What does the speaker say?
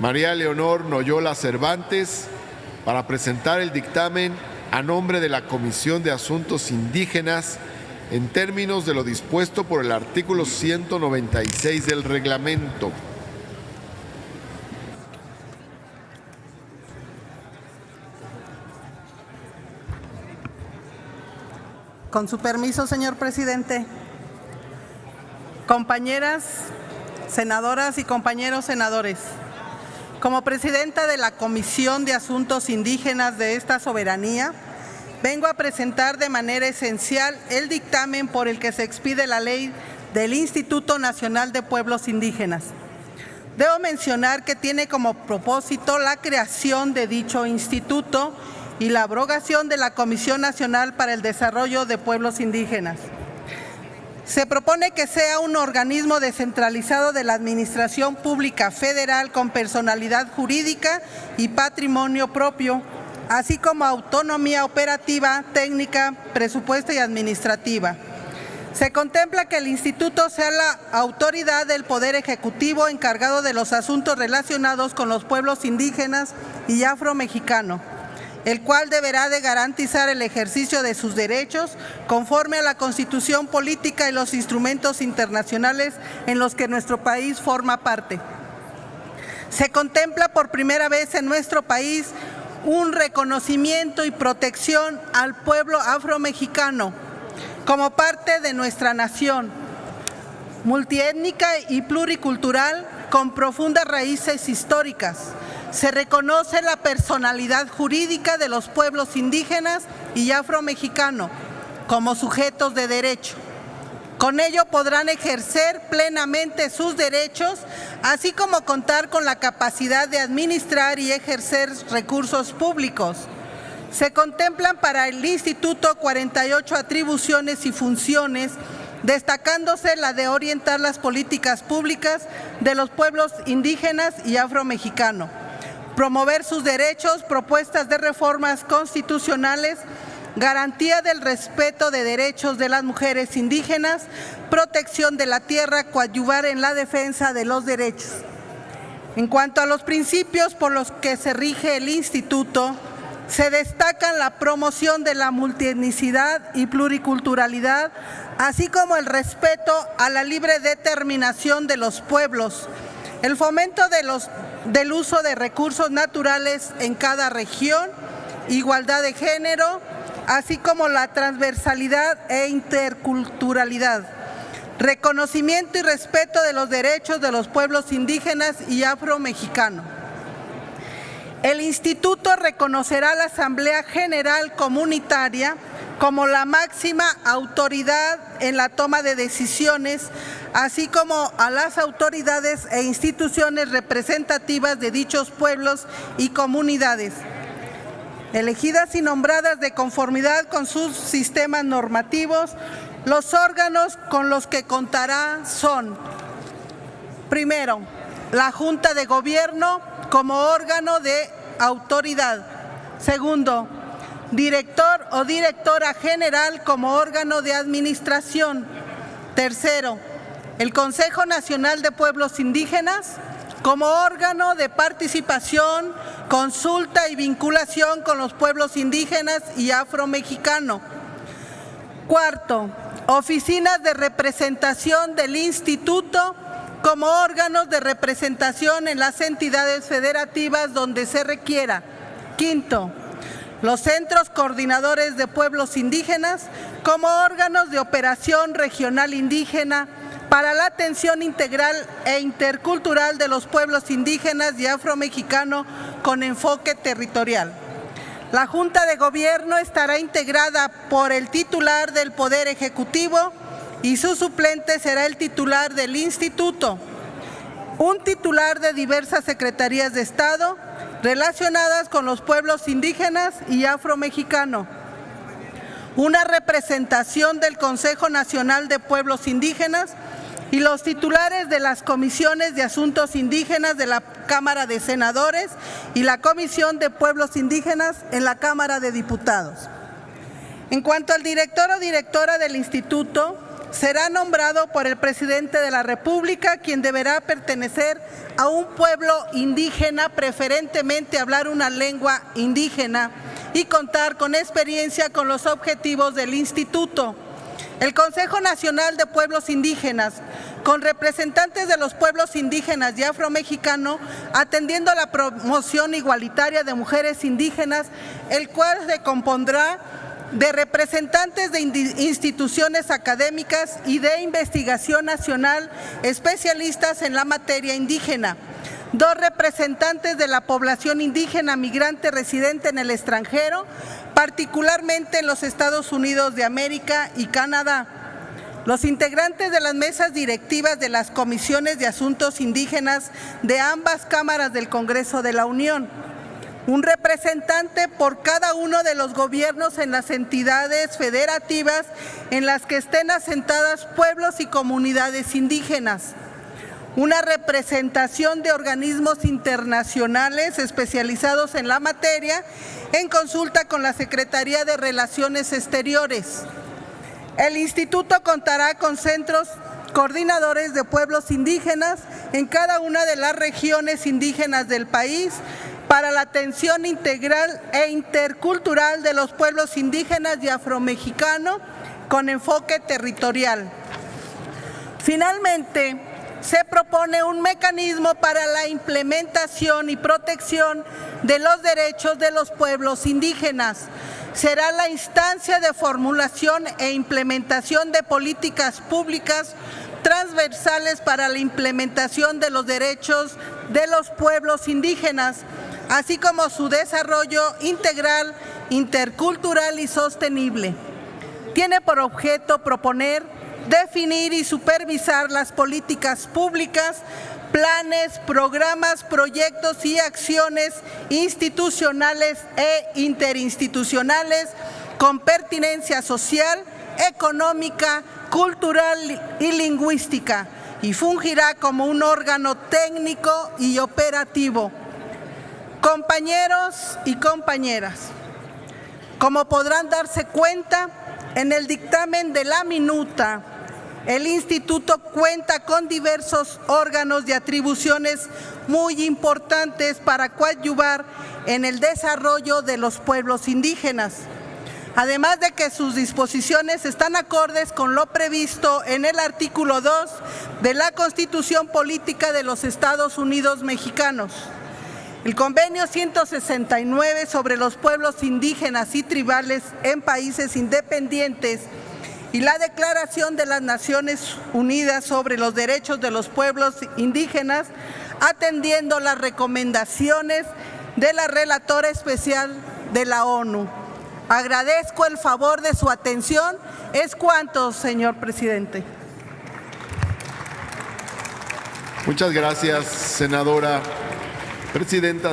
María Leonor Noyola Cervantes, para presentar el dictamen a nombre de la Comisión de Asuntos Indígenas en términos de lo dispuesto por el artículo 196 del reglamento. Con su permiso, señor presidente. Compañeras senadoras y compañeros senadores, como presidenta de la Comisión de Asuntos Indígenas de esta soberanía, vengo a presentar de manera esencial el dictamen por el que se expide la ley del Instituto Nacional de Pueblos Indígenas. Debo mencionar que tiene como propósito la creación de dicho instituto y la abrogación de la Comisión Nacional para el Desarrollo de Pueblos Indígenas. Se propone que sea un organismo descentralizado de la Administración Pública Federal con personalidad jurídica y patrimonio propio, así como autonomía operativa, técnica, presupuesta y administrativa. Se contempla que el instituto sea la autoridad del Poder Ejecutivo encargado de los asuntos relacionados con los pueblos indígenas y afromexicano, el cual deberá de garantizar el ejercicio de sus derechos conforme a la Constitución política y los instrumentos internacionales en los que nuestro país forma parte. Se contempla por primera vez en nuestro país un reconocimiento y protección al pueblo afromexicano como parte de nuestra nación, multiétnica y pluricultural con profundas raíces históricas. Se reconoce la personalidad jurídica de los pueblos indígenas y afromexicano como sujetos de derecho. Con ello podrán ejercer plenamente sus derechos, así como contar con la capacidad de administrar y ejercer recursos públicos. Se contemplan para el Instituto 48 atribuciones y funciones, destacándose la de orientar las políticas públicas de los pueblos indígenas y afromexicanos, promover sus derechos, propuestas de reformas constitucionales, garantía del respeto de derechos de las mujeres indígenas, protección de la tierra, coadyuvar en la defensa de los derechos. En cuanto a los principios por los que se rige el instituto, se destacan la promoción de la multietnicidad y pluriculturalidad, así como el respeto a la libre determinación de los pueblos, el fomento del uso de recursos naturales en cada región, igualdad de género, así como la transversalidad e interculturalidad, reconocimiento y respeto de los derechos de los pueblos indígenas y afromexicanos. El instituto reconocerá a la Asamblea General Comunitaria como la máxima autoridad en la toma de decisiones, así como a las autoridades e instituciones representativas de dichos pueblos y comunidades, elegidas y nombradas de conformidad con sus sistemas normativos. Los órganos con los que contará son: primero, la Junta de Gobierno como órgano de autoridad. Segundo, director o directora general como órgano de administración. Tercero, el Consejo Nacional de Pueblos Indígenas como órgano de participación, consulta y vinculación con los pueblos indígenas y afromexicanos. Cuarto, oficinas de representación del instituto como órganos de representación en las entidades federativas donde se requiera. Quinto, los centros coordinadores de pueblos indígenas como órganos de operación regional indígena para la atención integral e intercultural de los pueblos indígenas y afromexicanos con enfoque territorial. La Junta de Gobierno estará integrada por el titular del Poder Ejecutivo y su suplente será el titular del instituto, un titular de diversas secretarías de Estado relacionadas con los pueblos indígenas y afromexicanos, una representación del Consejo Nacional de Pueblos Indígenas y los titulares de las comisiones de asuntos indígenas de la Cámara de Senadores y la Comisión de Pueblos Indígenas en la Cámara de Diputados. En cuanto al director o directora del instituto, será nombrado por el presidente de la República, quien deberá pertenecer a un pueblo indígena, preferentemente hablar una lengua indígena y contar con experiencia con los objetivos del instituto. El Consejo Nacional de Pueblos Indígenas, con representantes de los pueblos indígenas y afromexicano, atendiendo a la promoción igualitaria de mujeres indígenas, el cual se compondrá de representantes de instituciones académicas y de investigación nacional, especialistas en la materia indígena, 2 representantes de la población indígena migrante residente en el extranjero, particularmente en los Estados Unidos de América y Canadá. Los integrantes de las mesas directivas de las comisiones de asuntos indígenas de ambas cámaras del Congreso de la Unión. Un representante por cada uno de los gobiernos en las entidades federativas en las que estén asentadas pueblos y comunidades indígenas. Una representación de organismos internacionales especializados en la materia en consulta con la Secretaría de Relaciones Exteriores. El instituto contará con centros coordinadores de pueblos indígenas en cada una de las regiones indígenas del país para la atención integral e intercultural de los pueblos indígenas y afromexicano con enfoque territorial. Finalmente, se propone un mecanismo para la implementación y protección de los derechos de los pueblos indígenas. Será la instancia de formulación e implementación de políticas públicas transversales para la implementación de los derechos de los pueblos indígenas, así como su desarrollo integral, intercultural y sostenible. Tiene por objeto proponer, definir y supervisar las políticas públicas, planes, programas, proyectos y acciones institucionales e interinstitucionales con pertinencia social, económica, cultural y lingüística, y fungirá como un órgano técnico y operativo. Compañeros y compañeras, como podrán darse cuenta, en el dictamen de la minuta, el instituto cuenta con diversos órganos y atribuciones muy importantes para coadyuvar en el desarrollo de los pueblos indígenas. Además de que sus disposiciones están acordes con lo previsto en el artículo 2 de la Constitución Política de los Estados Unidos Mexicanos. El Convenio 169 sobre los pueblos indígenas y tribales en países independientes y la Declaración de las Naciones Unidas sobre los Derechos de los Pueblos Indígenas, atendiendo las recomendaciones de la Relatora Especial de la ONU. Agradezco el favor de su atención. Es cuanto, señor presidente. Muchas gracias, senadora presidenta.